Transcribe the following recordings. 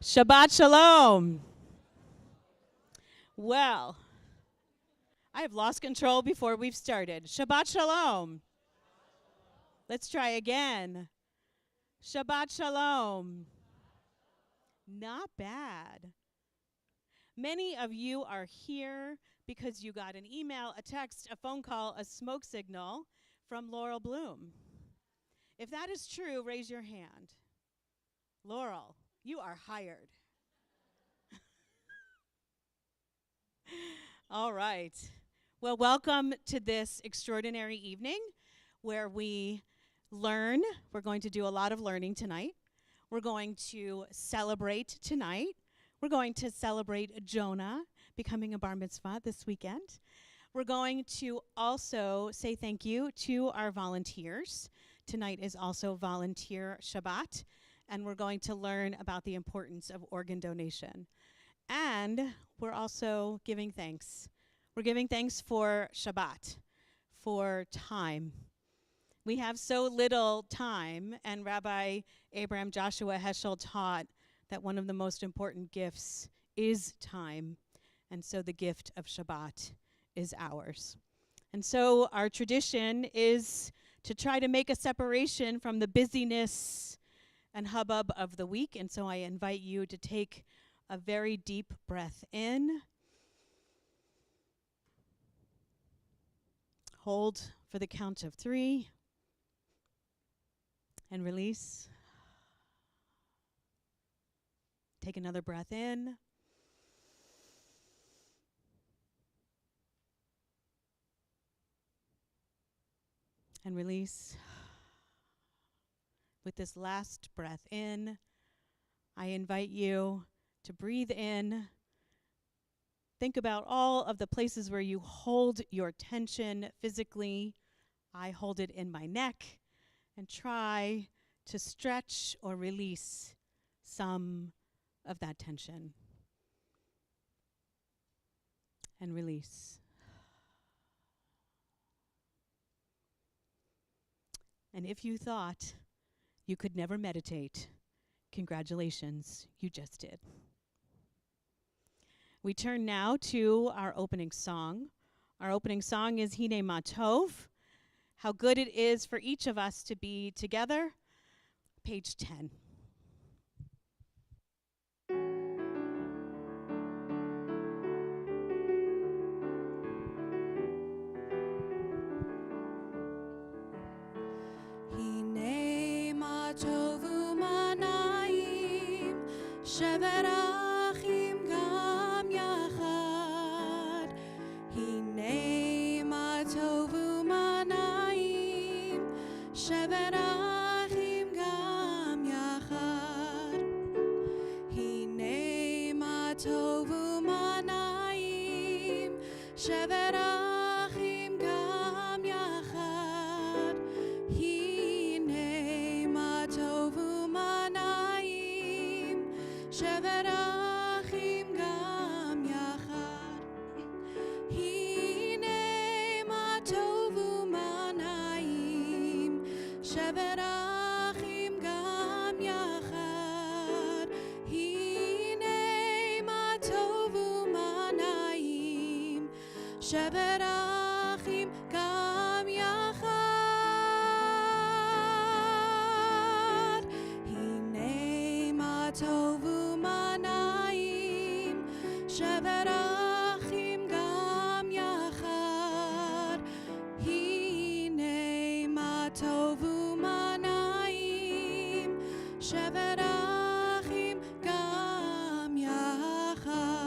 Shabbat Shalom. Well, I have lost control before we've started. Shabbat Shalom. Let's try again. Shabbat Shalom. Not bad. Many of you are here because you got an email, a text, a phone call, a smoke signal from Laurel Bloom. If that is true, raise your hand. Laurel, you are hired. All right. Well, welcome to this extraordinary evening where we learn. We're going to do a lot of learning tonight. We're going to celebrate tonight. We're going to celebrate Jonah becoming a bar mitzvah this weekend. We're going to also say thank you to our volunteers. Tonight is also Volunteer Shabbat, and we're going to learn about the importance of organ donation. And we're also giving thanks. We're giving thanks for Shabbat, for time. We have so little time, and Rabbi Abraham Joshua Heschel taught that one of the most important gifts is time, and so the gift of Shabbat is ours. And so our tradition is to try to make a separation from the busyness and hubbub of the week, and so I invite you to take a very deep breath in. Hold for the count of 3. And release. Take another breath in. And release. With this last breath in, I invite you to breathe in. Think about all of the places where you hold your tension physically. I hold it in my neck, and try to stretch or release some of that tension. And release. And if you thought you could never meditate, congratulations, you just did. We turn now to our opening song. Our opening song is Hine Ma Tov, how good it is for each of us to be together. Page 10. Hine ma tovu manayim sheverachim gam yachad. Hine ma tovu manayim sheverachim gam yachad. Hine ma tovu manayim sheverachim gam yachad. Hine ma tovu manayim sheverachim gam yachad. Hine ma tovu manayim sheverachim gam yachad. Hine ma tovu manayim sheverachim gam yachad. Hine ma tovu manayim sheverachim gam yachad. Hine ma tovu manayim sheverachim gam yachad.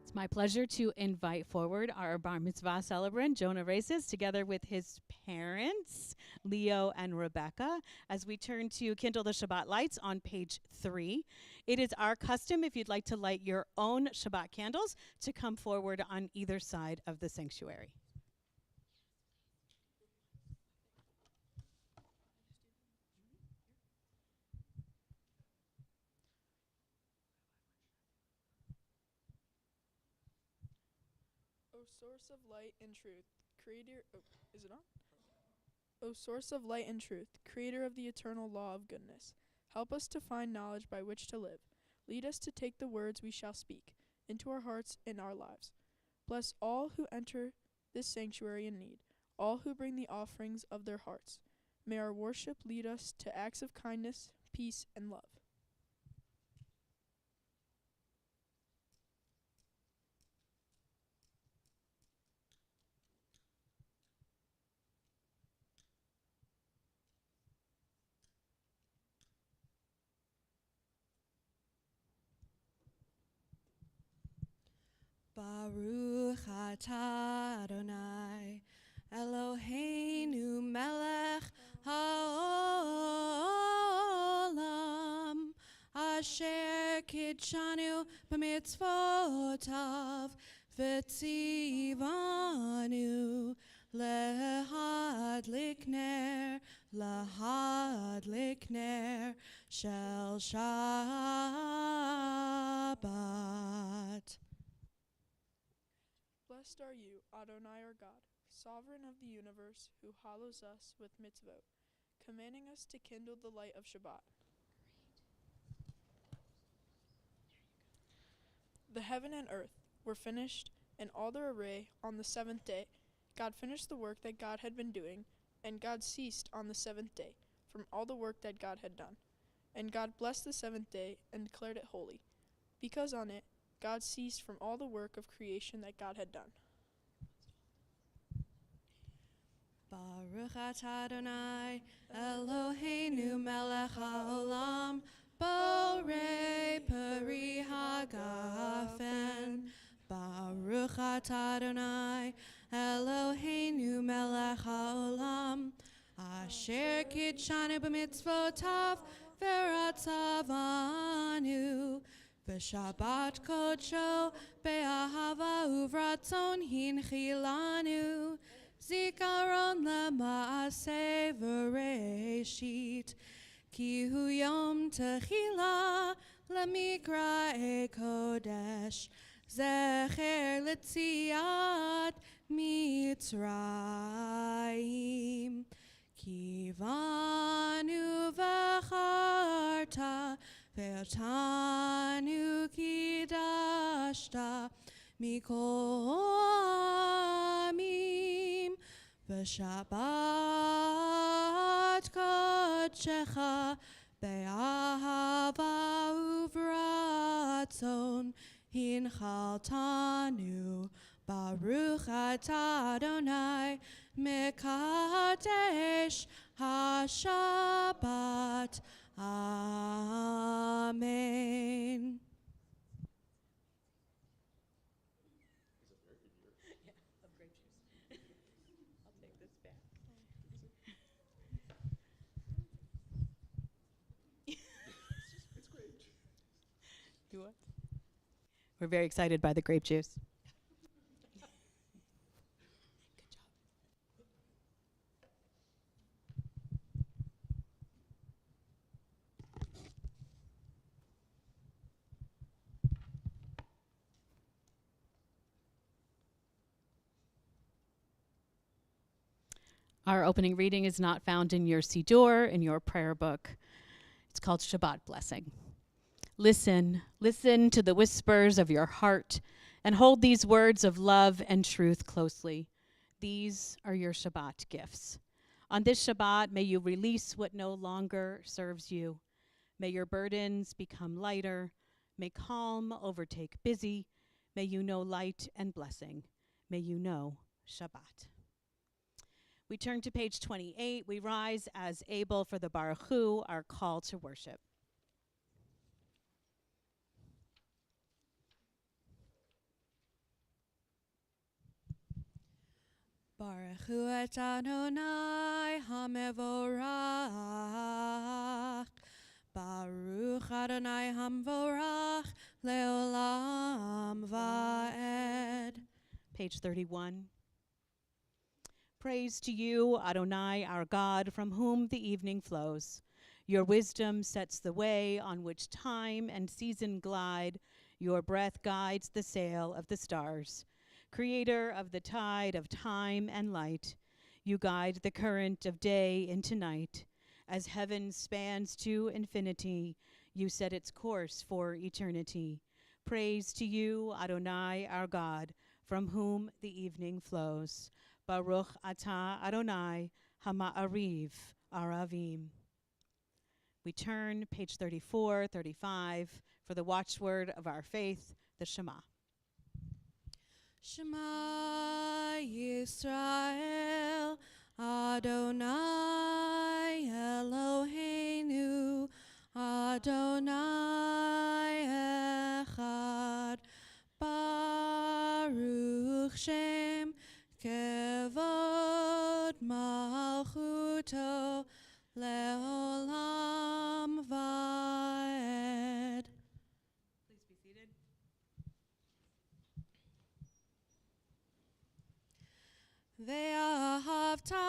It's my pleasure to invite forward our bar mitzvah celebrant, Jonah Races, together with his parents, Leo and Rebecca, as we turn to kindle the Shabbat lights on page 3. It is our custom, if you'd like to light your own Shabbat candles, to come forward on either side of the sanctuary. O source of light and truth, creator. Is it on? O source of light and truth, creator of the eternal law of goodness, Help us to find knowledge by which to live. Lead us to take the words we shall speak into our hearts and our lives. Bless all who enter this sanctuary in need, all who bring the offerings of their hearts. May our worship lead us to acts of kindness, peace, and love. Baruch atah Adonai, Eloheinu melech haolam, asher kidshanu b'mitzvotav, v'tzivanu lahadlik ner shel Shabbat. Blessed are you, Adonai our God, sovereign of the universe, who hallows us with mitzvot, commanding us to kindle the light of Shabbat. The heaven and earth were finished, and all their array on the seventh day. God finished the work that God had been doing, and God ceased on the seventh day from all the work that God had done. And God blessed the seventh day and declared it holy, because on it God ceased from all the work of creation that God had done. Baruch atah Adonai, Eloheinu melech haolam, borei peri hagafen. Baruch atah Adonai, Eloheinu melech haolam, asher kidshanu b'mitzvotav v'ratzavanu. V'shabbat kodsho be'ahava uvratzon hinchilanu. Zikaron lema'aseh v'reishit, ki hu yom techila lemikra'e kodesh, zecher letziat Mitzrayim. Kivanu v'charta ve'otanu kidashta mikol amim, v'shabbat kodshecha be'ahava uvratzon hinchaltanu. Baruch atah Adonai mekadesh haShabbat. Amen. Do what? We're very excited by the grape juice. Our opening reading is not found in your Siddur, in your prayer book. It's called Shabbat Blessing. Listen to the whispers of your heart and hold these words of love and truth closely. These are your Shabbat gifts. On this Shabbat, may you release what no longer serves you. May your burdens become lighter. May calm overtake busy. May you know light and blessing. May you know Shabbat. We turn to page 28. We rise as able for the Baruch Hu, our call to worship. Baruch Hu et Adonai hamevorach. Baruch Adonai hamvorach leolam va'ed. Page 31. Praise to you, Adonai, our God, from whom the evening flows. Your wisdom sets the way on which time and season glide. Your breath guides the sail of the stars. Creator of the tide of time and light, you guide the current of day into night, As heaven spans to infinity, you set its course for eternity. Praise to you, Adonai, our God, from whom the evening flows. Baruch atah Adonai, Hama'ariv, Aravim. We turn, page 34, 35, for the watchword of our faith, the Shema. Shema Yisrael, Adonai Eloheinu, Adonai Echad, Baruch Shem Kevod Malchuto Leolam Vaed. Please be seated. Ve'ahavta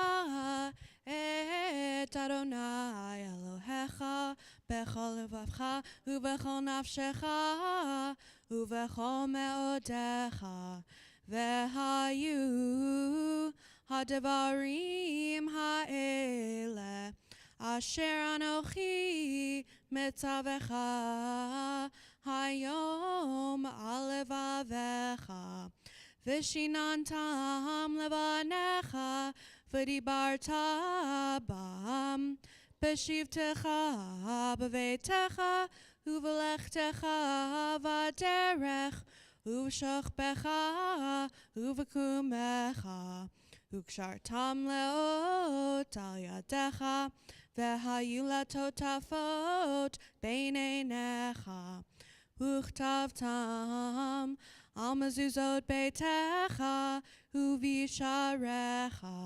et Adonai Elohecha bechol levavcha uvechol nafshecha uvechol meodecha vehayu hadavarim ha'ele asher anochi metzavecha hayom alevavecha Vishinantam levanecha, v'dibarta bam, b'shivtecha b'veitecha, u'v'lechtecha v'derech, u'v'shochbecha u'v'kumecha, u'kshartam leot al yadecha, v'hayu latotafot beineinecha, u'chtavtam al mezuzot beitecha uvisharecha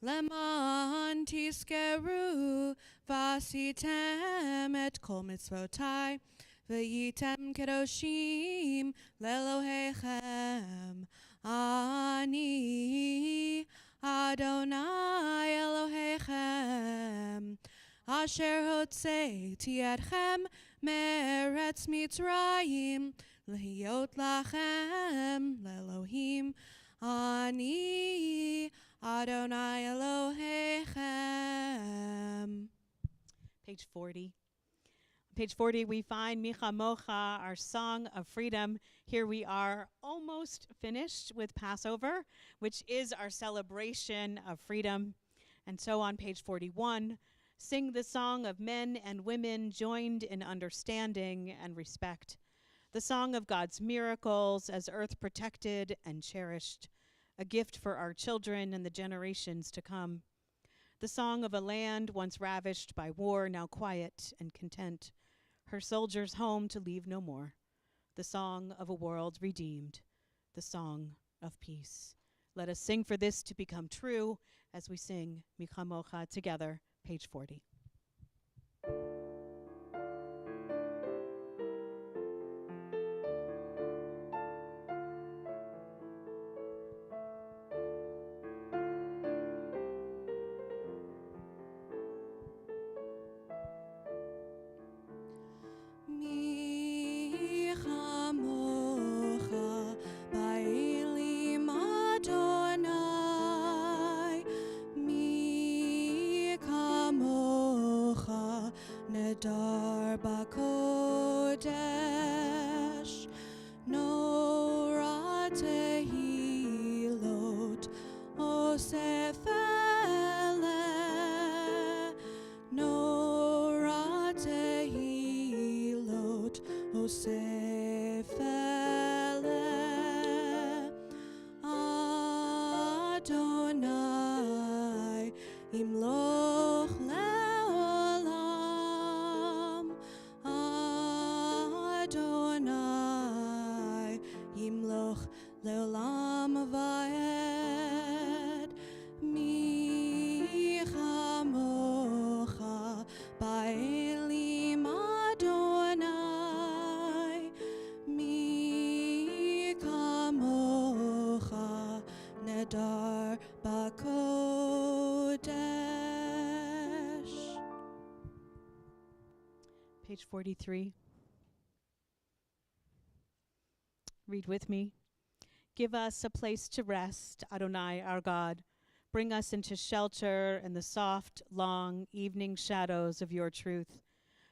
leman tiskeru vasitem et kol mitzvotai v'yitem kedoshim lelohechem ani Adonai Elohechem asher hotzeiti etchem meretz Mitzrayim Lehiyot lachem lelohim ani Adonai Elohechem. Page 40. Page 40, we find Micha Mocha, our song of freedom. Here we are almost finished with Passover, which is our celebration of freedom. And so on page 41, sing the song of men and women joined in understanding and respect. The song of God's miracles as earth protected and cherished, a gift for our children and the generations to come. The song of a land once ravished by war, now quiet and content, her soldiers home to leave no more. The song of a world redeemed, the song of peace. Let us sing for this to become true as we sing Micha Mocha together, page 40. Dar bakodesh no ratehilot osefele no ratehilot osefele Adonai imloch Leolam vaed Micha Mocha Ba'elim Adonai Micha Mocha Nedar Bakodesh. Page 43. Read with me. Give us a place to rest, Adonai our God. Bring us into shelter in the soft, long evening shadows of your truth.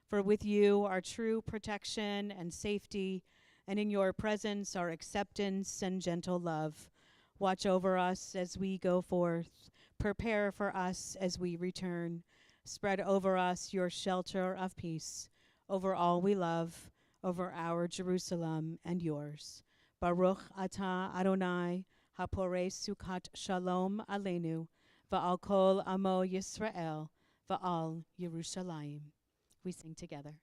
For with you are true protection and safety, and in your presence are acceptance and gentle love. Watch over us as we go forth. Prepare for us as we return. Spread over us your shelter of peace, over all we love, over our Jerusalem and yours. Baruch atah Adonai, hapore sukat shalom aleinu, va'al kol amo Yisrael, va'al Yerushalayim. We sing together.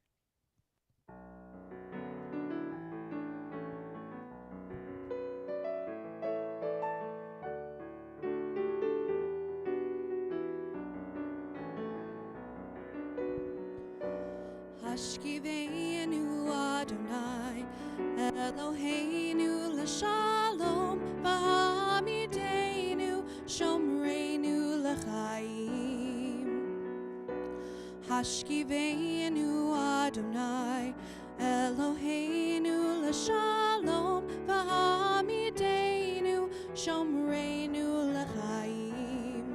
Hashkiveinu Adonai, Eloheinu l'shalom, v'hamidenu shomreinu l'chaim. Hashkiveinu Adonai, Eloheinu l'shalom, v'hamidenu shomreinu l'chaim.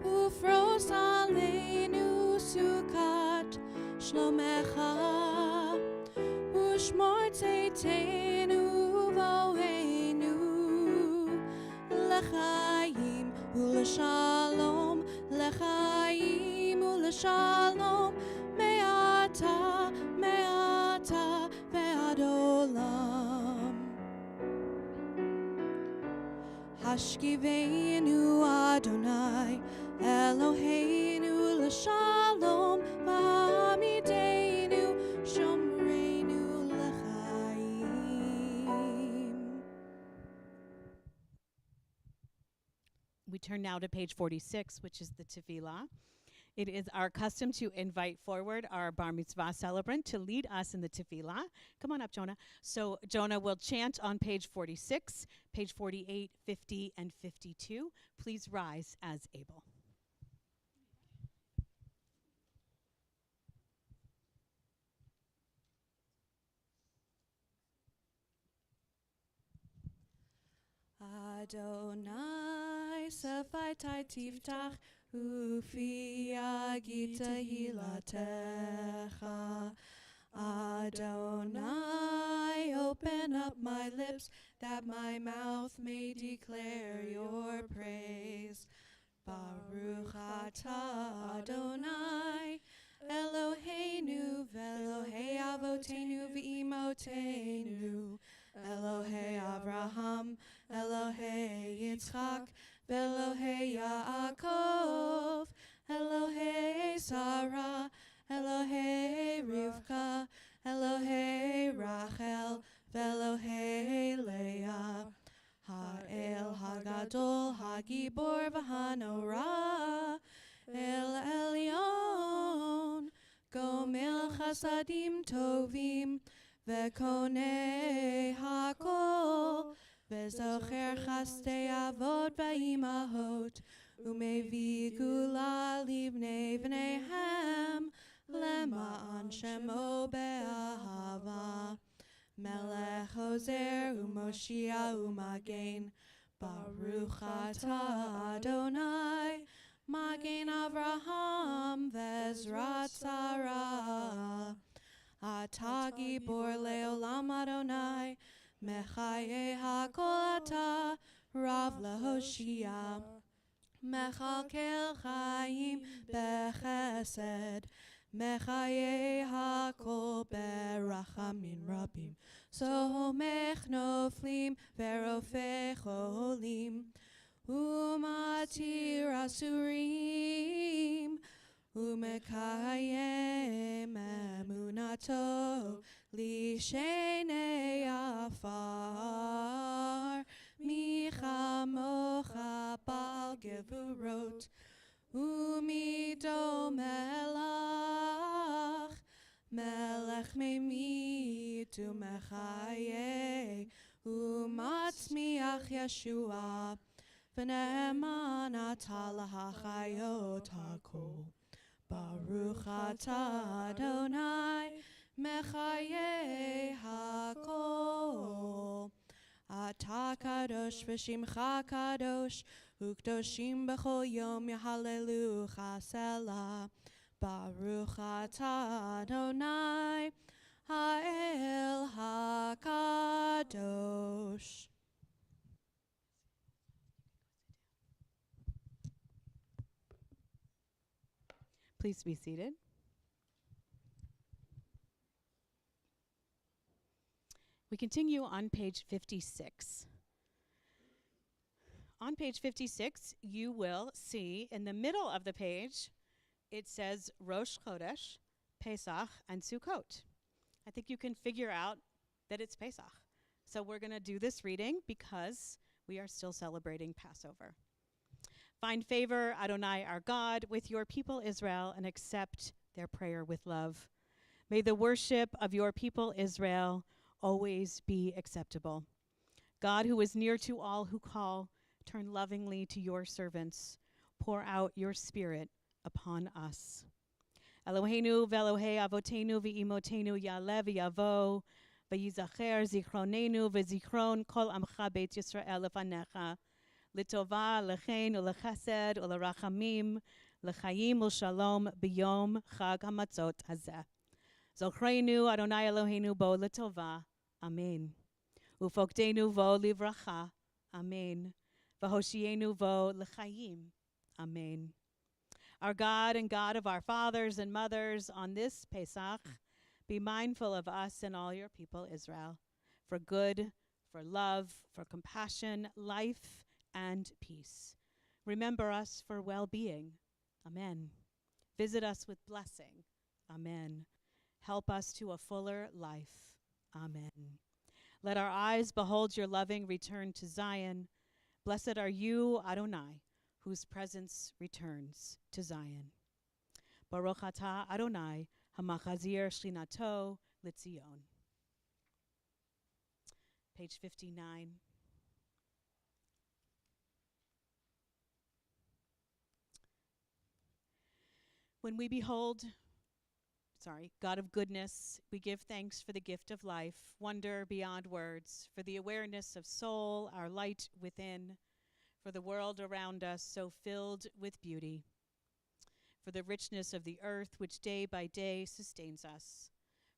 Ufros aleinu sukat shlomecha, ushmor tzeitenu voheinu l'chaim u'l'shalom, l'chaim u'l'shalom, me'ata ve'ad olam. Hashkiveinu Adonai, Eloheinu l'shalom, v'hamidenu shomreinu l'chaim. We turn now to page 46, which is the Tefillah. It is our custom to invite forward our Bar Mitzvah celebrant to lead us in the Tefillah. Come on up, Jonah. So Jonah will chant on page 46, page 48, 50, and 52. Please rise as able. Adonai sefaitai tiftach ufi agita hilatecha. Adonai, open up my lips that my mouth may declare your praise. Baruch atah Adonai, Eloheinu ve'Elohei avotenu v'imotenu, Elohei Avraham, Elohei Yitzchak, ve'Elohei Yaakov, Elohei Sarah, Elohei Rivka, Elohei Rachel, ve'Elohei Leah, Ha'el Hagadol, Hagibor v'Hanorah, El Elyon, Gomel Chasadim Tovim, ve'Konei Hakol, ve'Zocher Chastei Avot v'Imahot, u'mevi gula livnei v'neihem, lema'an shemo be'ahava, melech ozer u'moshia u'magen, Baruch atah Adonai, Magen Avraham ve'Ezrat Sarah. Atah gibor le'olam Adonai, mechaye hakol atah, Rav lehoshia. Mechalkel chayim bechesed, mechaye hakol berachamim rabim. Somech noflim verofeh cholim, umatir asurim, umekayem emunato lishenei afar, michamocha bal gevurot, umido melach, melech memit umechaye, umatzmiach Yeshua, v'ne'eman atah lahachayot hakol. Baruch atah Adonai, mechaye hakol. Atah kadosh v'shimcha kadosh ukdoshim b'chol yom yahalelucha selah. Baruch atah Adonai ha'el hakadosh. Please be seated. We continue on page 56. On page 56, you will see in the middle of the page, it says Rosh Chodesh, Pesach, and Sukkot. I think you can figure out that it's Pesach. So we're going to do this reading because we are still celebrating Passover. Find favor, Adonai our God, with your people Israel, and accept their prayer with love. May the worship of your people Israel always be acceptable. God, who is near to all who call, turn lovingly to your servants. Pour out your spirit upon us. Eloheinu ve'Elohei avotenu ve'imotenu ya'aleh v'yavo v'yizacher zichronenu v'zichron kol amcha beit Yisrael lefanecha l'tova l'chein u'lechesed u'lerachamim l'chaim u'shalom b'yom chag hamatzot hazeh. Zochreinu Adonai Eloheinu bo l'tova. Amen. Ufokdenu vo livracha. Amen. V'hoshienu vo l'chaim. Amen. Our God and God of our fathers and mothers, on this Pesach, be mindful of us and all your people Israel, for good, for love, for compassion, life, and peace. Remember us for well-being. Amen. Visit us with blessing. Amen. Help us to a fuller life. Amen. Let our eyes behold your loving return to Zion. Blessed are you, Adonai, whose presence returns to Zion. Baruch atah Adonai, hamachazir shlinato l'tzion. Page 59. When we behold, God of goodness, we give thanks for the gift of life, wonder beyond words, for the awareness of soul, our light within, for the world around us so filled with beauty, for the richness of the earth which day by day sustains us.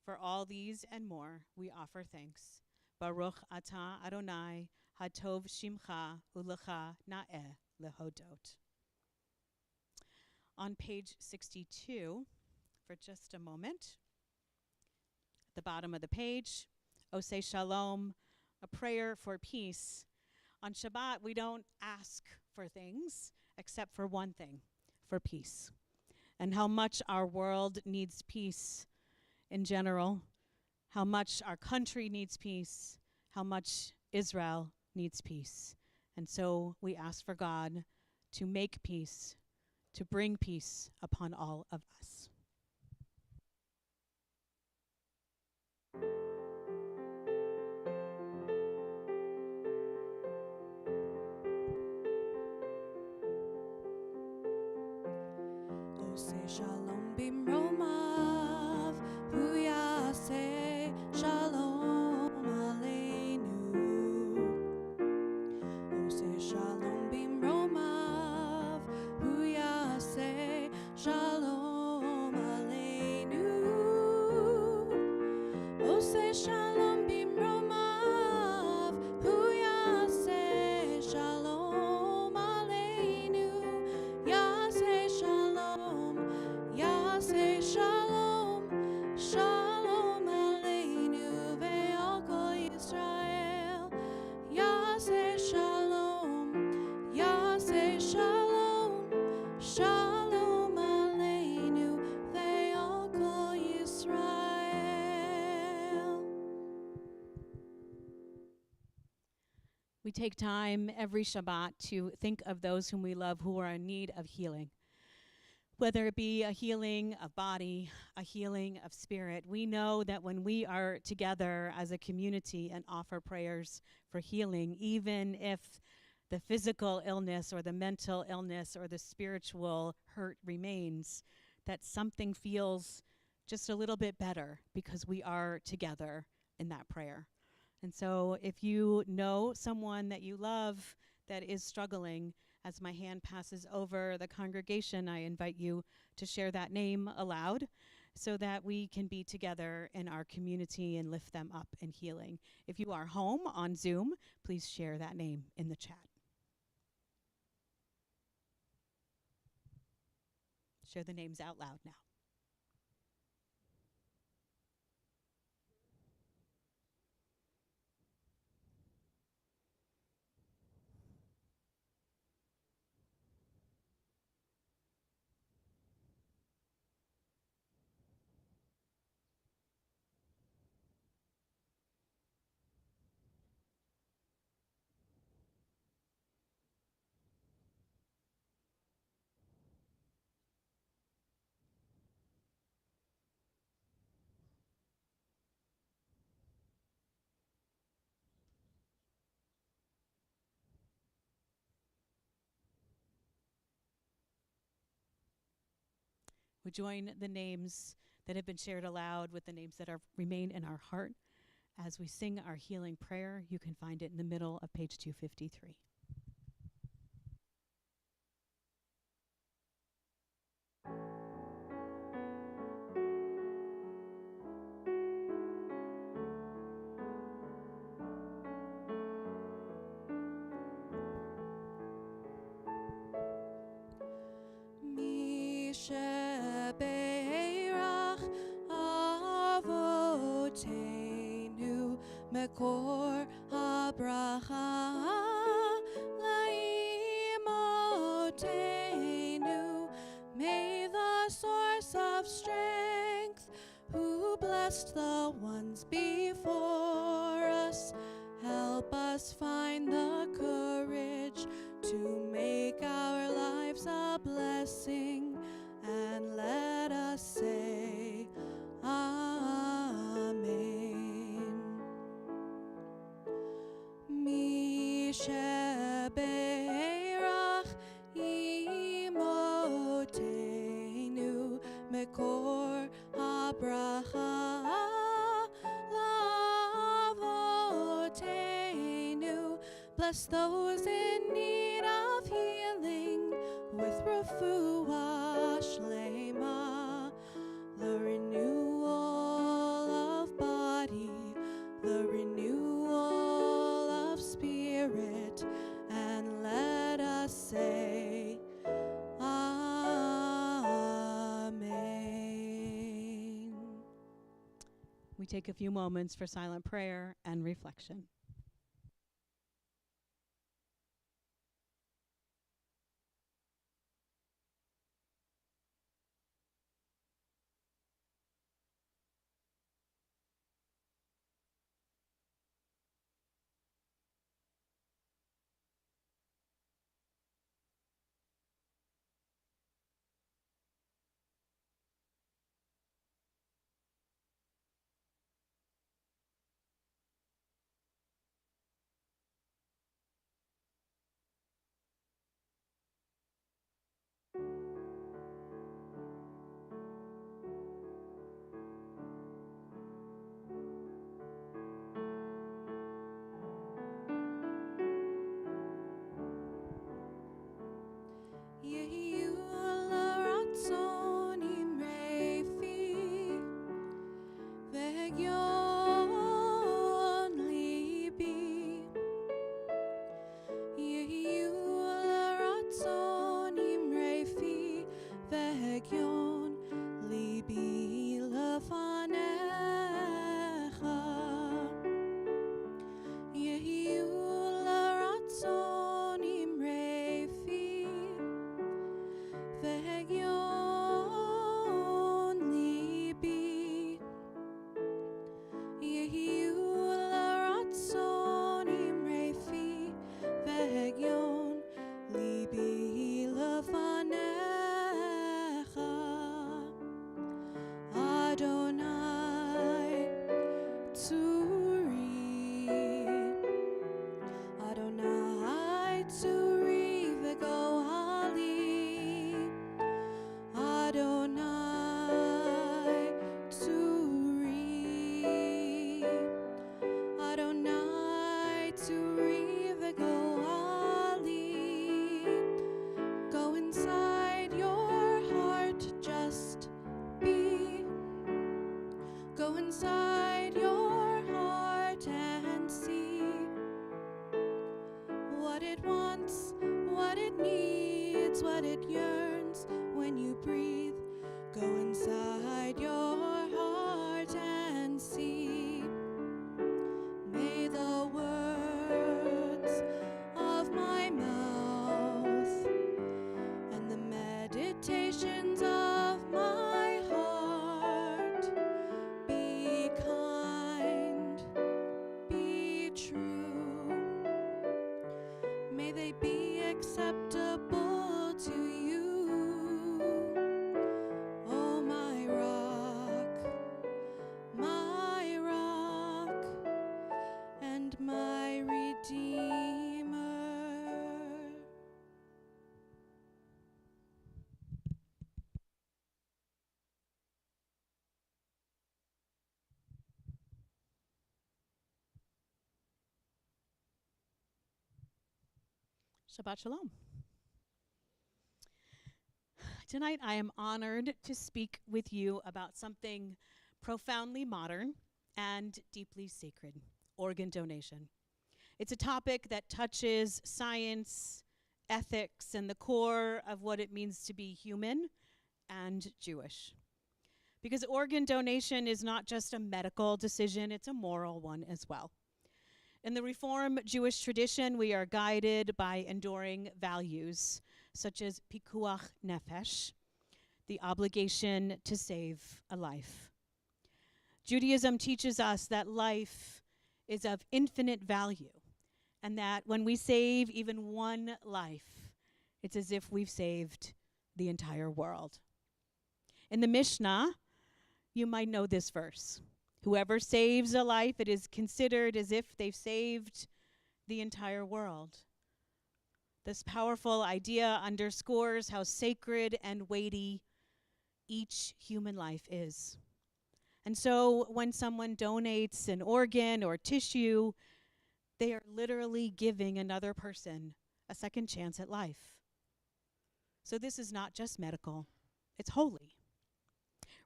For all these and more, we offer thanks. Baruch atah Adonai, hatov shimcha ulecha na'eh lehodot. On page 62, for just a moment, at the bottom of the page, Oseh Shalom, a prayer for peace. On Shabbat, we don't ask for things except for one thing, for peace. And how much our world needs peace in general, how much our country needs peace, how much Israel needs peace. And so we ask for God to make peace, to bring peace upon all of us. Say shalom bimromav, hu yaseh shalom aleinu. Oh, say shalom bimromav, hu yaseh shalom aleinu. Oh, say shalom bimromav, hu yaseh shalom aleinu. Yaseh shalom. Yaseh shalom, shalom aleinu ve'al kol Yisrael. Yaseh shalom, shalom aleinu ve'al kol Yisrael. We take time every Shabbat to think of those whom we love who are in need of healing. Whether it be a healing of body, a healing of spirit, we know that when we are together as a community and offer prayers for healing, even if the physical illness or the mental illness or the spiritual hurt remains, that something feels just a little bit better because we are together in that prayer. And so if you know someone that you love that is struggling, as my hand passes over the congregation, I invite you to share that name aloud so that we can be together in our community and lift them up in healing. If you are home on Zoom, please share that name in the chat. Share the names out loud now. We join the names that have been shared aloud with the names that remain in our heart as we sing our healing prayer. You can find it in the middle of page 253. Mi shebeirach avoteinu mekor habracha laimotenu. May the source of strength, who blessed the ones before us, help us find the courage to make our lives a blessing, and let us say Amen. Mi shebeirach imotenu mekor habracha lavotenu. Bless those in need of healing with refuah shlema, the renewal of body, the renewal of spirit, and let us say Amen. We take a few moments for silent prayer and reflection. wants, what it needs, what it yearns. When you breathe, go inside your heart and see. May the words of my mouth and the meditations of my heart be kind, be true. May they be acceptable to you, oh my rock and my Redeemer. Shabbat Shalom. Tonight I am honored to speak with you about something profoundly modern and deeply sacred: organ donation. It's a topic that touches science, ethics, and the core of what it means to be human and Jewish. Because organ donation is not just a medical decision, it's a moral one as well. In the Reform Jewish tradition, we are guided by enduring values such as pikuach nefesh, the obligation to save a life. Judaism teaches us that life is of infinite value, and that when we save even one life, it's as if we've saved the entire world. In the Mishnah, you might know this verse: whoever saves a life, it is considered as if they've saved the entire world. This powerful idea underscores how sacred and weighty each human life is. And so when someone donates an organ or tissue, they are literally giving another person a second chance at life. So this is not just medical, it's holy.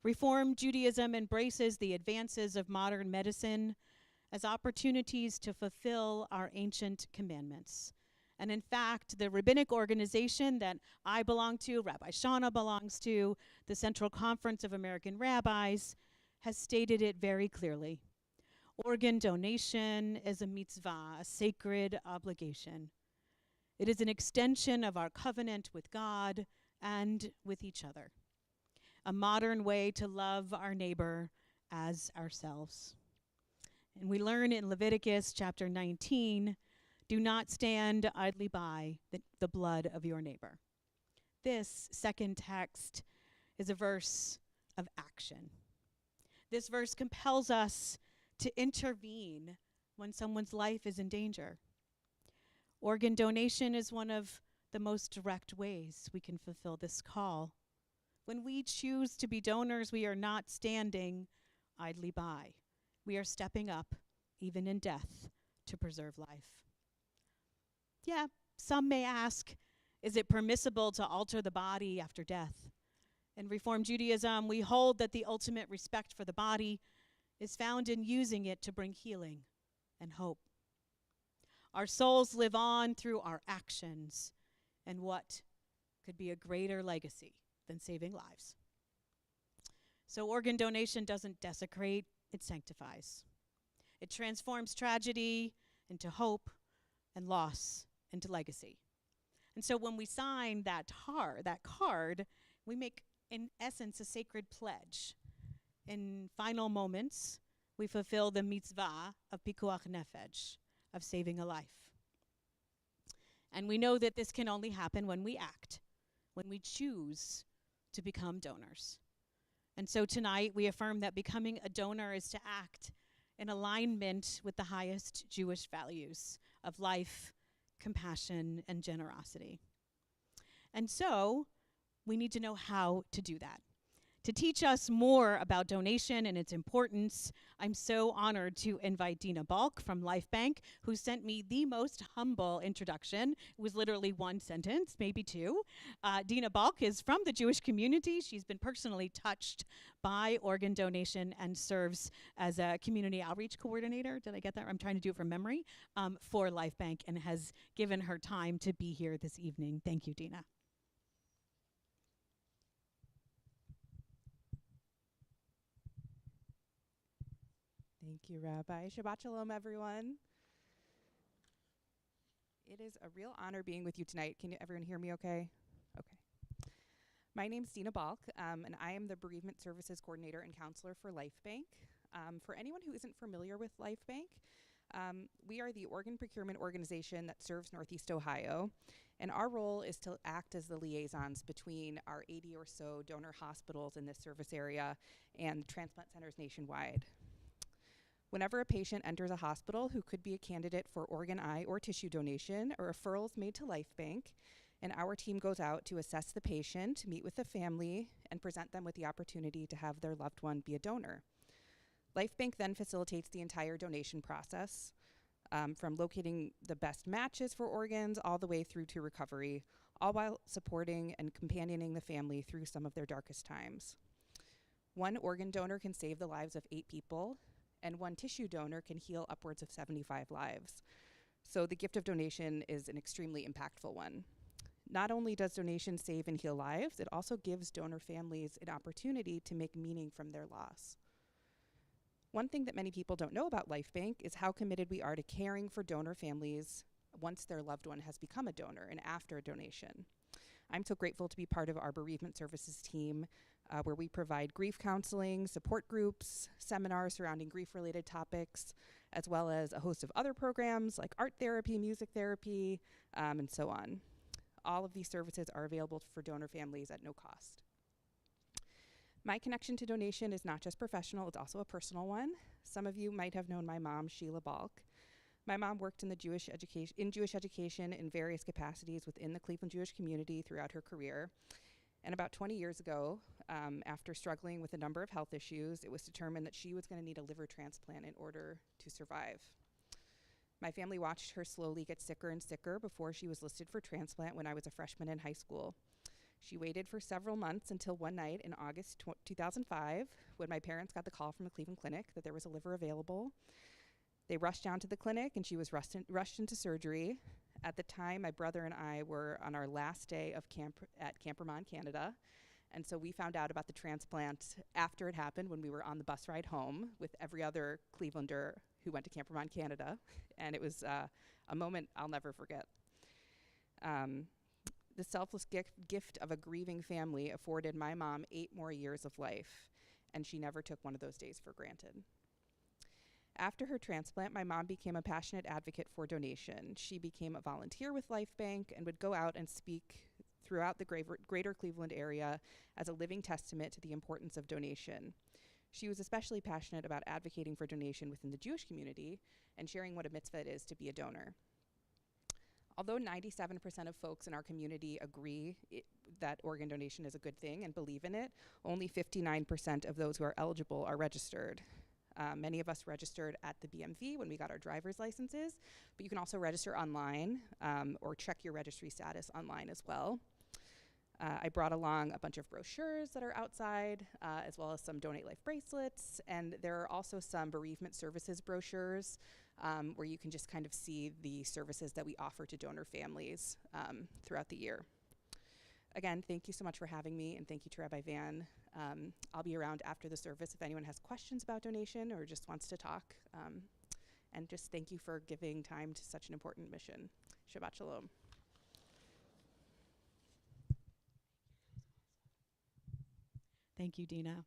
Reform Judaism embraces the advances of modern medicine as opportunities to fulfill our ancient commandments. And in fact, the rabbinic organization that I belong to, Rabbi Shauna belongs to, the Central Conference of American Rabbis, has stated it very clearly. Organ donation is a mitzvah, a sacred obligation. It is an extension of our covenant with God and with each other, a modern way to love our neighbor as ourselves. And we learn in Leviticus chapter 19, do not stand idly by the blood of your neighbor. This second text is a verse of action. This verse compels us to intervene when someone's life is in danger. Organ donation is one of the most direct ways we can fulfill this call. When we choose to be donors, we are not standing idly by. We are stepping up, even in death, to preserve life. Yeah, some may ask, is it permissible to alter the body after death? In Reform Judaism, we hold that the ultimate respect for the body is found in using it to bring healing and hope. Our souls live on through our actions, and what could be a greater legacy than saving lives? So organ donation doesn't desecrate, it sanctifies. It transforms tragedy into hope and loss into legacy. And so when we sign that card, we make, in essence, a sacred pledge. In final moments, we fulfill the mitzvah of pikuach nefesh, of saving a life. And we know that this can only happen when we act, when we choose to become donors. And so tonight we affirm that becoming a donor is to act in alignment with the highest Jewish values of life, compassion, and generosity. And so we need to know how to do that. To teach us more about donation and its importance, I'm so honored to invite Dina Balk from Life Bank, who sent me the most humble introduction. It was literally one sentence, maybe two. Dina Balk is from the Jewish community. She's been personally touched by organ donation and serves as a community outreach coordinator. Did I get that? I'm trying to do it from memory, for Life Bank, and has given her time to be here this evening. Thank you, Dina. Thank you, Rabbi. Shabbat Shalom, everyone. It is a real honor being with you tonight. Can everyone hear me okay? Okay. My name is Dina Balk, and I am the Bereavement Services Coordinator and Counselor for Life Bank. For anyone who isn't familiar with Life Bank, we are the organ procurement organization that serves Northeast Ohio, and our role is to act as the liaisons between our 80 or so donor hospitals in this service area and transplant centers nationwide. Whenever a patient enters a hospital who could be a candidate for organ, eye, or tissue donation, a referral is made to Life Bank, and our team goes out to assess the patient, meet with the family, and present them with the opportunity to have their loved one be a donor. Life Bank then facilitates the entire donation process, from locating the best matches for organs all the way through to recovery, all while supporting and companioning the family through some of their darkest times. One organ donor can save the lives of 8 people, and one tissue donor can heal upwards of 75 lives. So the gift of donation is an extremely impactful one. Not only does donation save and heal lives, it also gives donor families an opportunity to make meaning from their loss. One thing that many people don't know about Life Bank is how committed we are to caring for donor families once their loved one has become a donor and after a donation. I'm so grateful to be part of our bereavement services team, where we provide grief counseling, support groups, seminars surrounding grief-related topics, as well as a host of other programs like art therapy, music therapy, and so on. All of these services are available for donor families at no cost. My connection to donation is not just professional, it's also a personal one. Some of you might have known my mom, Sheila Balk. My mom worked in Jewish education in various capacities within the Cleveland Jewish community throughout her career. And about 20 years ago, after struggling with a number of health issues, it was determined that she was going to need a liver transplant in order to survive. My family watched her slowly get sicker and sicker before she was listed for transplant when I was a freshman in high school. She waited for several months until one night in August 2005, when my parents got the call from the Cleveland Clinic that there was a liver available. They rushed down to the clinic, and she was rushed into surgery. At the time, my brother and I were on our last day of camp at Camp Vermont, Canada, and so we found out about the transplant after it happened when we were on the bus ride home with every other Clevelander who went to Camp Vermont, Canada, and it was a moment I'll never forget. The selfless gift of a grieving family afforded my mom 8 more years of life, and she never took one of those days for granted. After her transplant, my mom became a passionate advocate for donation. She became a volunteer with Life Bank and would go out and speak throughout the greater Cleveland area as a living testament to the importance of donation. She was especially passionate about advocating for donation within the Jewish community and sharing what a mitzvah it is to be a donor. Although 97% of folks in our community agree that organ donation is a good thing and believe in it, only 59% of those who are eligible are registered. Many of us registered at the BMV when we got our driver's licenses, but you can also register online or check your registry status online as well. I brought along a bunch of brochures that are outside, as well as some Donate Life bracelets, and there are also some bereavement services brochures where you can just kind of see the services that we offer to donor families throughout the year. Again, thank you so much for having me, and thank you to Rabbi Van. I'll be around after the service if anyone has questions about donation or just wants to talk. And just thank you for giving time to such an important mission. Shabbat Shalom. Thank you, Dina.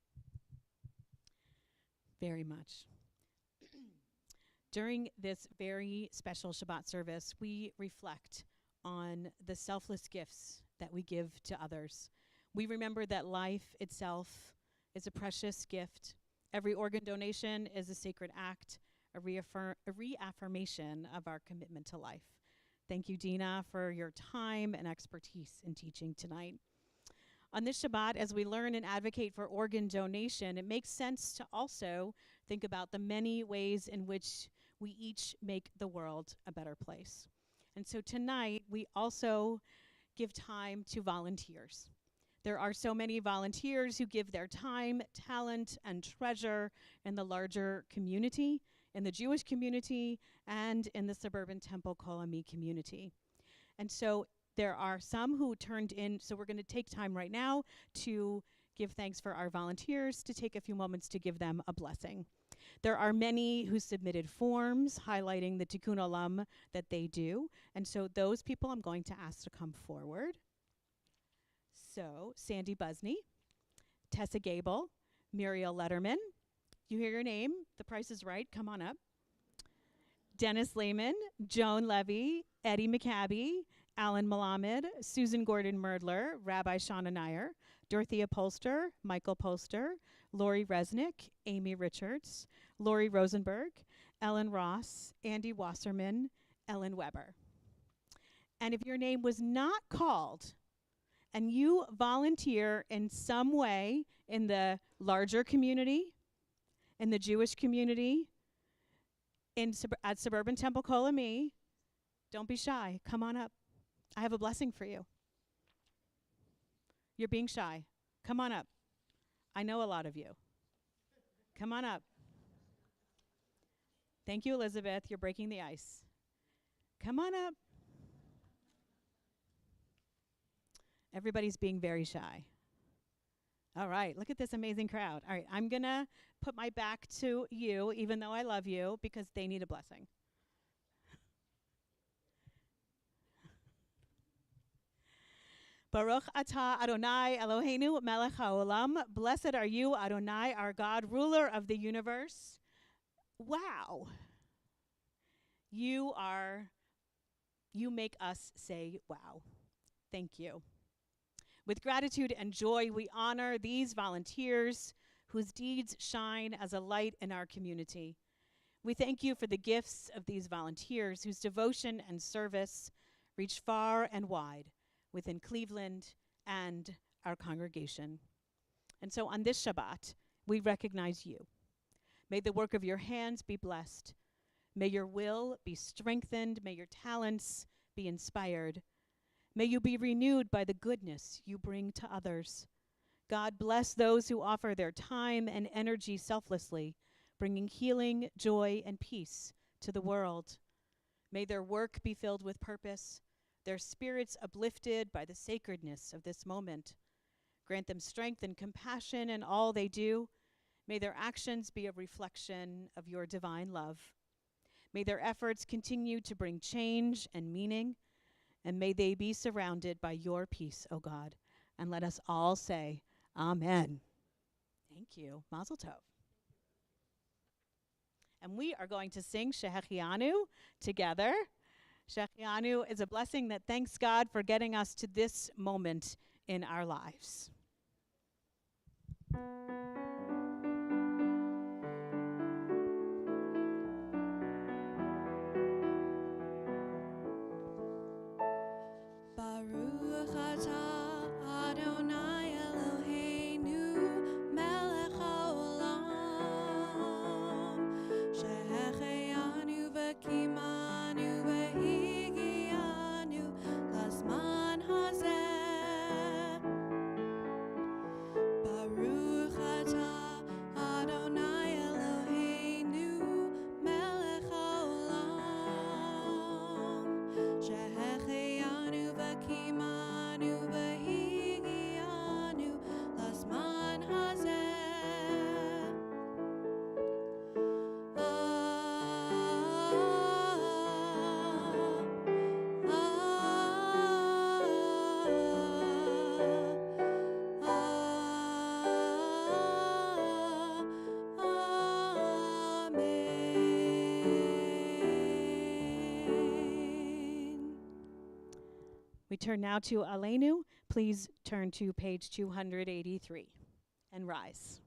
Very much. During this very special Shabbat service, we reflect on the selfless gifts that we give to others. We remember that life itself is a precious gift. Every organ donation is a sacred act, a reaffirmation of our commitment to life. Thank you, Dina, for your time and expertise in teaching tonight. On this Shabbat, as we learn and advocate for organ donation, it makes sense to also think about the many ways in which we each make the world a better place. And so tonight, we also give time to volunteers. There are so many volunteers who give their time, talent, and treasure in the larger community, in the Jewish community, and in the Suburban Temple-Kol community. And so there are some who turned in, so we're going to take time right now to give thanks for our volunteers, to take a few moments to give them a blessing. There are many who submitted forms highlighting the Tikkun Olam that they do, and so those people I'm going to ask to come forward. So, Sandy Busney, Tessa Gable, Muriel Letterman. You hear your name, the price is right, come on up. Dennis Lehman, Joan Levy, Eddie McCabe, Alan Malamed, Susan Gordon-Merdler, Rabbi Shauna Nair, Dorothea Polster, Michael Polster, Lori Resnick, Amy Richards, Lori Rosenberg, Ellen Ross, Andy Wasserman, Ellen Weber. And if your name was not called and you volunteer in some way in the larger community, in the Jewish community, at Suburban Temple-Kol, don't be shy. Come on up. I have a blessing for you. You're being shy. Come on up. I know a lot of you. Come on up. Thank you, Elizabeth. You're breaking the ice. Come on up. Everybody's being very shy. All right, look at this amazing crowd. All right, I'm going to put my back to you, even though I love you, because they need a blessing. Baruch atah Adonai Eloheinu melech haolam. Blessed are you, Adonai, our God, ruler of the universe. Wow. You make us say wow. Thank you. With gratitude and joy, we honor these volunteers whose deeds shine as a light in our community. We thank you for the gifts of these volunteers whose devotion and service reach far and wide within Cleveland and our congregation. And so on this Shabbat, we recognize you. May the work of your hands be blessed. May your will be strengthened. May your talents be inspired. May you be renewed by the goodness you bring to others. God bless those who offer their time and energy selflessly, bringing healing, joy, and peace to the world. May their work be filled with purpose, their spirits uplifted by the sacredness of this moment. Grant them strength and compassion in all they do. May their actions be a reflection of your divine love. May their efforts continue to bring change and meaning, and may they be surrounded by your peace, O God. And let us all say, Amen. Thank you. Mazel Tov. And we are going to sing Shehechianu together. Shehechianu is a blessing that thanks God for getting us to this moment in our lives. Baruch atah Adonai Eloheinu melech haolam shehechianu v'kimanu v'higianu lazman hazeh. Baruch atah Adonai Eloheinu melech haolam shehechianu v'kimanu v'higianu lazman hazeh. Amen. We turn now to Aleinu. Please turn to page 283 and rise.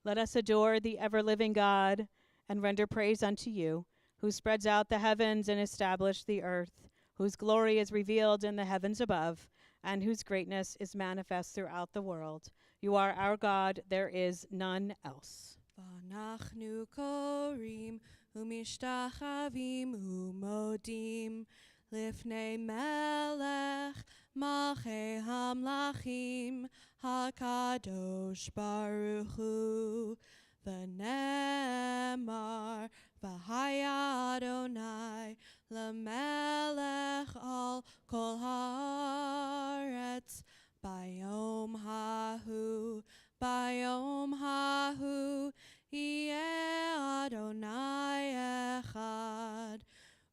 Let us adore the ever-living God and render praise unto you, who spreads out the heavens and established the earth, whose glory is revealed in the heavens above, and whose greatness is manifest throughout the world. You are our God, there is none else. ואנחנו קוראים ומשתחווים ומודים לפני מלך מלכי המלכים הקדוש ברוך הוא ונאמר והיה אדוני למלך על כל הארץ ביום ההוא יהיה אדוני אחד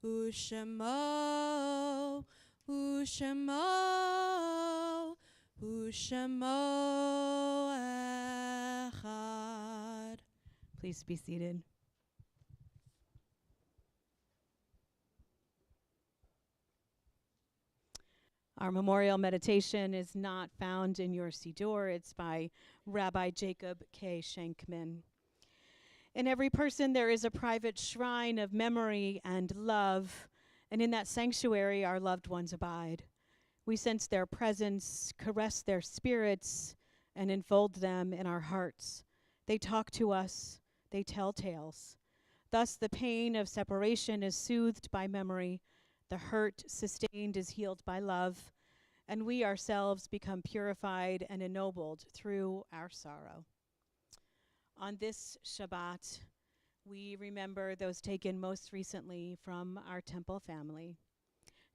ושמו אחד. Please be seated. Our memorial meditation is not found in your Siddur. It's by Rabbi Jacob K. Shankman. In every person there is a private shrine of memory and love, and in that sanctuary our loved ones abide. We sense their presence, caress their spirits, and enfold them in our hearts. They talk to us, they tell tales. Thus the pain of separation is soothed by memory, the hurt sustained is healed by love, and we ourselves become purified and ennobled through our sorrow. On this Shabbat, we remember those taken most recently from our Temple family.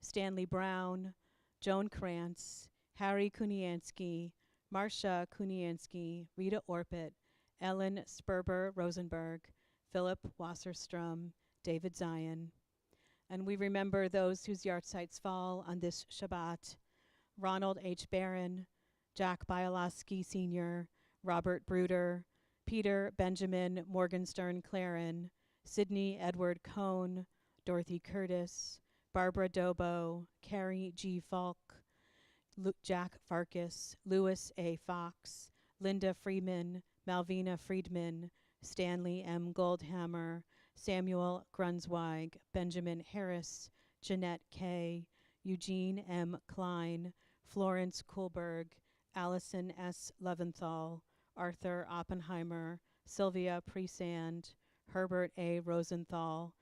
Stanley Brown, Joan Krantz, Harry Kuniansky, Marcia Kuniansky, Rita Orpit, Ellen Sperber Rosenberg, Philip Wasserstrom, David Zion. And we remember those whose yahrzeits fall on this Shabbat: Ronald H. Barron, Jack Bialowski Sr., Robert Bruder, Peter Benjamin Morgenstern Claren, Sidney Edward Cohn, Dorothy Curtis, Barbara Dobo, Carrie G. Falk, Jack Farkas, Louis A. Fox, Linda Freeman, Malvina Friedman, Stanley M. Goldhammer, Samuel Grunsweig, Benjamin Harris, Jeanette Kay, Eugene M. Klein, Florence Kohlberg, Allison S. Leventhal, Arthur Oppenheimer, Sylvia Presand, Herbert A. Rosenthal,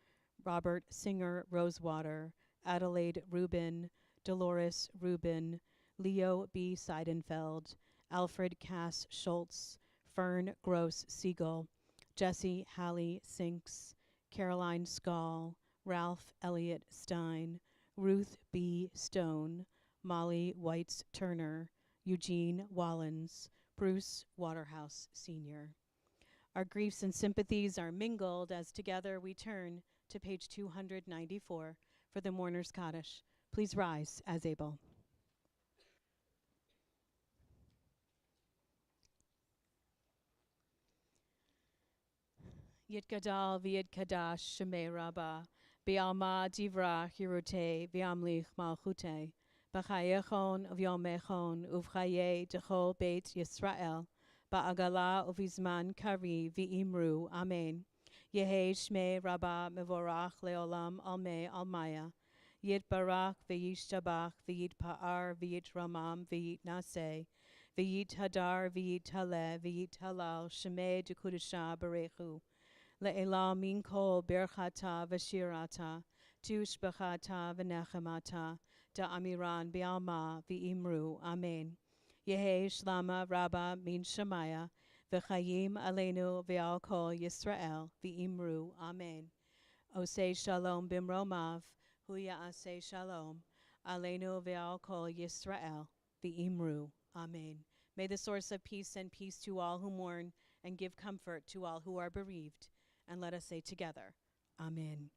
Robert Singer Rosewater, Adelaide Rubin, Dolores Rubin, Leo B. Seidenfeld, Alfred Cass Schultz, Fern Gross Siegel, Jesse Halley Sinks, Caroline Skall, Ralph Elliott Stein, Ruth B. Stone, Molly Weitz Turner, Eugene Wallens, Bruce Waterhouse Sr. Our griefs and sympathies are mingled as together we turn to page 294 for the Mourner's Kaddish. Please rise as able. Yitgadal v'yidkadash shemei Rabbah, bi'alma divra hirute v'amlich malchute, b'chayechon v'yomechon uv'chaye dechol beit Yisrael, ba'agala uv'izman kari v'imru, amen. Yehi shmei Rabbah mevorach leolam almei almaya, yitbarach v'yishtabach v'yitpa'ar v'yitramam v'yitnaseh, v'yithadar v'yithaleh v'yithalal shemei dekudesha barechu, Le'elah min kol berchata v'shirata, tushbachata v'nechemata, da'amiran bi'alma v'imru, amen. Yehi shlama Rabbah min Shemaya, v'chayim aleinu v'al kol Yisrael, v'imru, amen. Osei shalom bimromav, hu ya'aseh shalom, aleinu v'al kol Yisrael, v'imru, amen. May the source of peace send peace to all who mourn and give comfort to all who are bereaved. And let us say together, amen.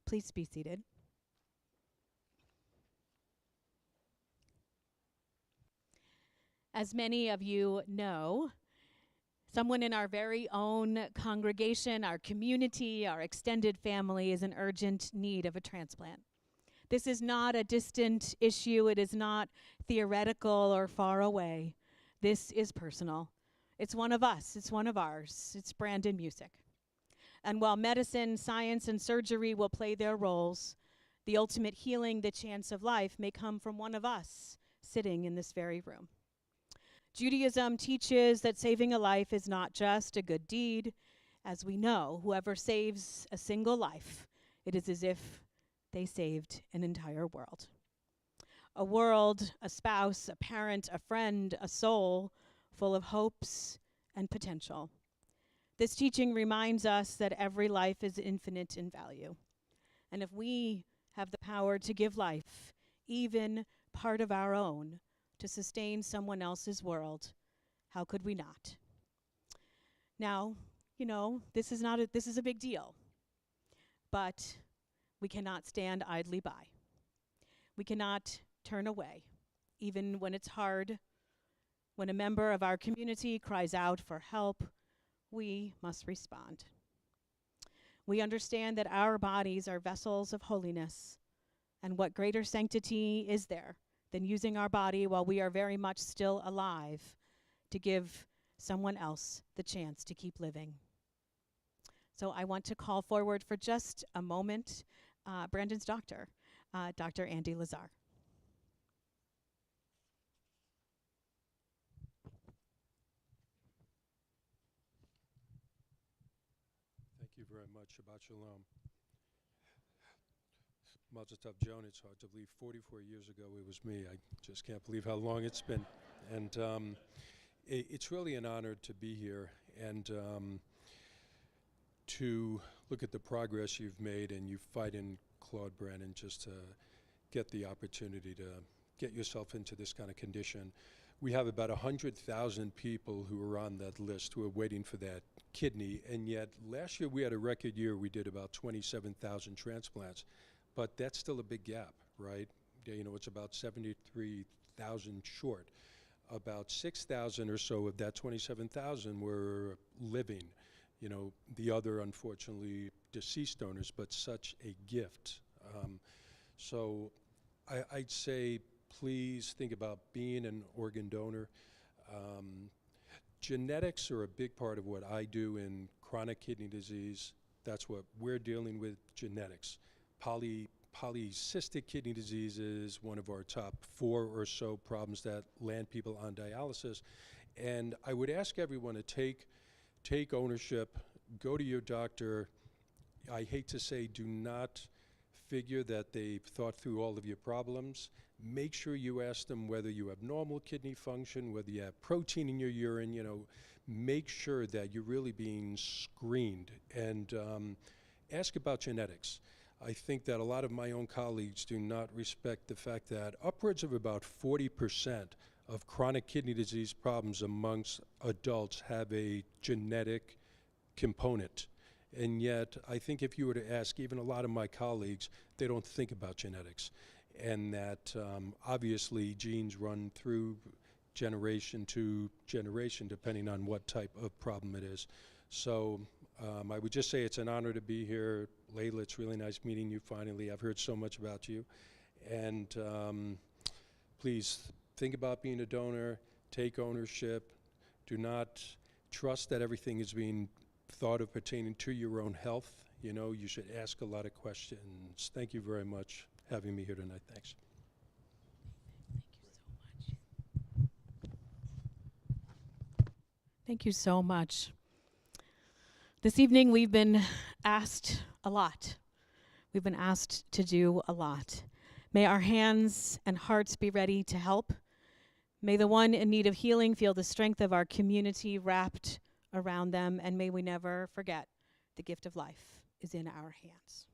Please be seated. As many of you know, someone in our very own congregation, our community, our extended family is in urgent need of a transplant. This is not a distant issue. It is not theoretical or far away. This is personal. It's one of us. It's one of ours. It's Brandon music. And while medicine, science, and surgery will play their roles, the ultimate healing, the chance of life, may come from one of us sitting in this very room. Judaism teaches that saving a life is not just a good deed. As we know, whoever saves a single life, it is as if they saved an entire world. A world, a spouse, a parent, a friend, a soul full of hopes and potential. This teaching reminds us that every life is infinite in value. And if we have the power to give life, even part of our own, to sustain someone else's world, how could we not? Now, this is a big deal, but we cannot stand idly by. We cannot turn away, even when it's hard. When a member of our community cries out for help, we must respond. We understand that our bodies are vessels of holiness, and what greater sanctity is there than using our body while we are very much still alive to give someone else the chance to keep living. So I want to call forward for just a moment Brandon's doctor, Dr. Andy Lazar. Thank you very much. Shabbat Shalom. Mazel Tov, Joan. It's hard to believe 44 years ago it was me. I just can't believe how long it's been. And it's really an honor to be here and to look at the progress you've made, and you fight in Claude Brannon just to get the opportunity to get yourself into this kind of condition. We have about 100,000 people who are on that list who are waiting for that kidney, and yet last year we had a record year. We did about 27,000 transplants, but that's still a big gap, right? It's about 73,000 short. About 6,000 or so of that 27,000 were living. The other, unfortunately, deceased donors, but such a gift. So I'd say please think about being an organ donor. Genetics are a big part of what I do in chronic kidney disease. That's what we're dealing with, genetics. Polycystic kidney disease is one of our top 4 or so problems that land people on dialysis. And I would ask everyone to take ownership, go to your doctor. I hate to say, do not figure that they've thought through all of your problems. Make sure you ask them whether you have normal kidney function, whether you have protein in your urine. Make sure that you're really being screened, and ask about genetics. I think that a lot of my own colleagues do not respect the fact that upwards of about 40% of chronic kidney disease problems amongst adults have a genetic component. And yet, I think if you were to ask even a lot of my colleagues, they don't think about genetics. And that obviously genes run through generation to generation, depending on what type of problem it is. So I would just say it's an honor to be here. Layla, it's really nice meeting you finally. I've heard so much about you. And please think about being a donor, take ownership. Do not trust that everything is being thought of pertaining to your own health. You should ask a lot of questions. Thank you very much for having me here tonight. Thanks. Thank you so much. This evening we've been asked a lot. We've been asked to do a lot. May our hands and hearts be ready to help. May the one in need of healing feel the strength of our community wrapped around them, and may we never forget the gift of life is in our hands.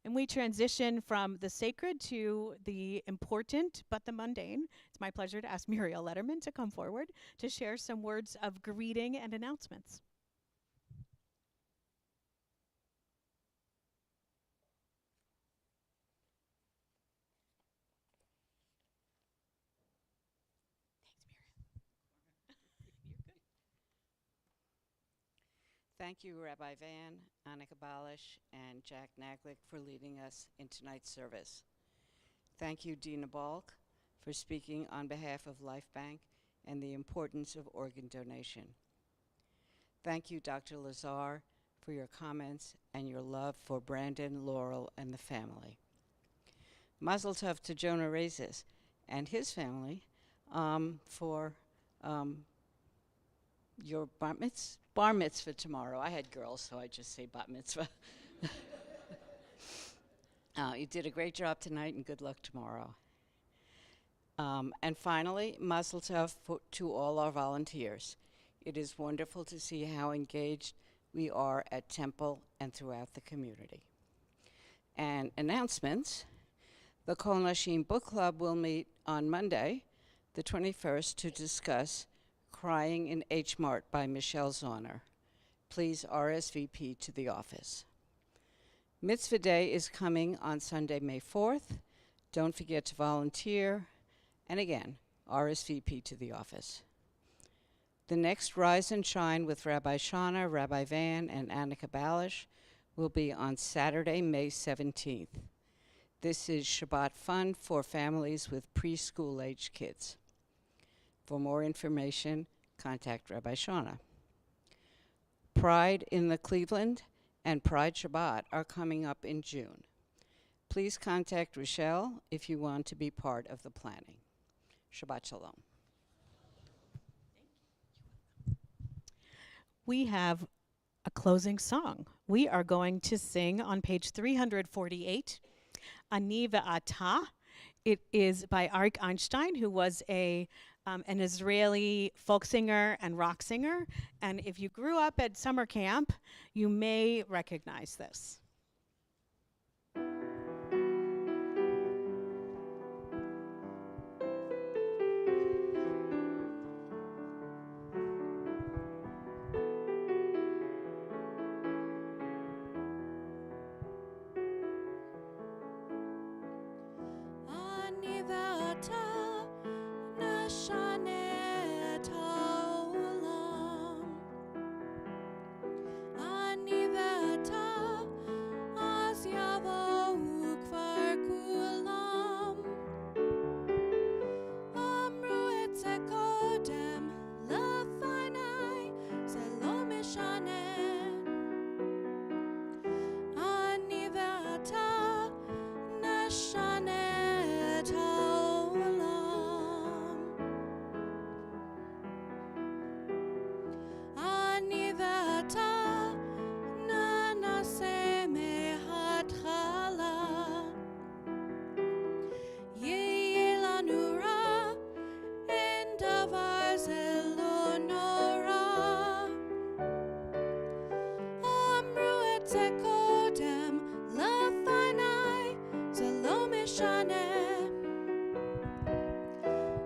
And we transition from the sacred to the important but the mundane. It's my pleasure to ask Muriel Letterman to come forward to share some words of greeting and announcements. Thank you, Rabbi Van, Annika Balish, and Jack Naglick for leading us in tonight's service. Thank you, Dina Balk, for speaking on behalf of Life Bank and the importance of organ donation. Thank you, Dr. Lazar, for your comments and your love for Brandon, Laurel, and the family. Mazel tov to Jonah Reyes and his family for your bar mitzvah tomorrow. I had girls, so I just say bat mitzvah. You did a great job tonight, and good luck tomorrow. And finally, mazel tov to all our volunteers. It is wonderful to see how engaged we are at Temple and throughout the community. And announcements. The Kol Nashim Book Club will meet on Monday, the 21st, to discuss Crying in H Mart by Michelle Zauner. Please RSVP to the office. Mitzvah Day is coming on Sunday, May 4th. Don't forget to volunteer. And again, RSVP to the office. The next Rise and Shine with Rabbi Shauna, Rabbi Van, and Annika Balish will be on Saturday, May 17th. This is Shabbat fun for families with preschool-age kids. For more information, contact Rabbi Shauna. Pride in the Cleveland and Pride Shabbat are coming up in June. Please contact Rochelle if you want to be part of the planning. Shabbat Shalom. We have a closing song. We are going to sing on page 348, Ani Ve'ata. It is by Arik Einstein, who was an Israeli folk singer and rock singer. And if you grew up at summer camp, you may recognize this. Ani ve'ata nashane et ha'olam. Ani ve'ata az yavohu kvar kulam. Amru et ze kodem lefanai, ze lo mishane. Ani ve'ata nashane et ha'olam. Ani ve'ata nanaseh mehatchala. Yeh lanu ra, en davar ze lo nora. Amru et ze kodem lefanai, ze lo mishane.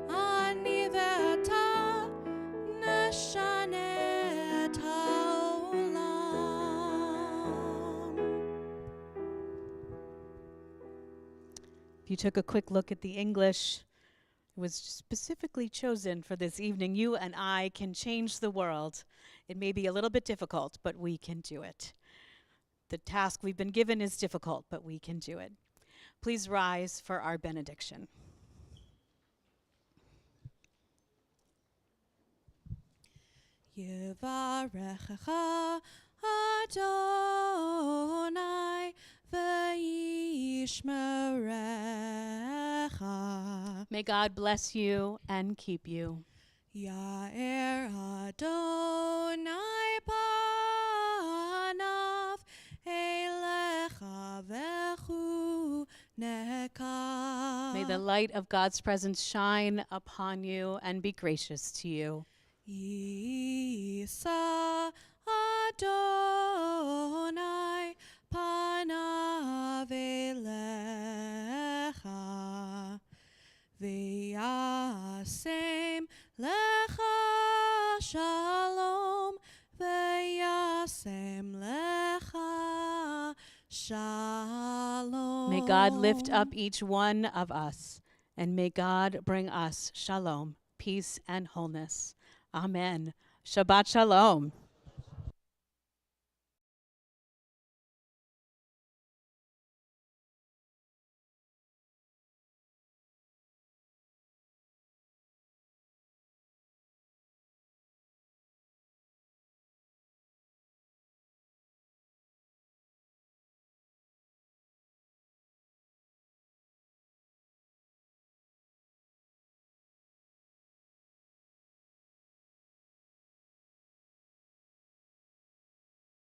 Ani ve'ata nashane et ha'olam. If you took a quick look at the English, it was specifically chosen for this evening. You and I can change the world. It may be a little bit difficult, but we can do it. The task we've been given is difficult, but we can do it. Please rise for our benediction. Yevarechecha Adonai ve'yishmerecha. May God bless you and keep you. Ya'er Adonai panav elecha v'chuneka. May the light of God's presence shine upon you and be gracious to you. Yisa Adonai panav elecha v'yasem lecha shalom v'yasem lecha shalom. May God lift up each one of us, and may God bring us shalom, peace, and wholeness. Amen. Shabbat shalom.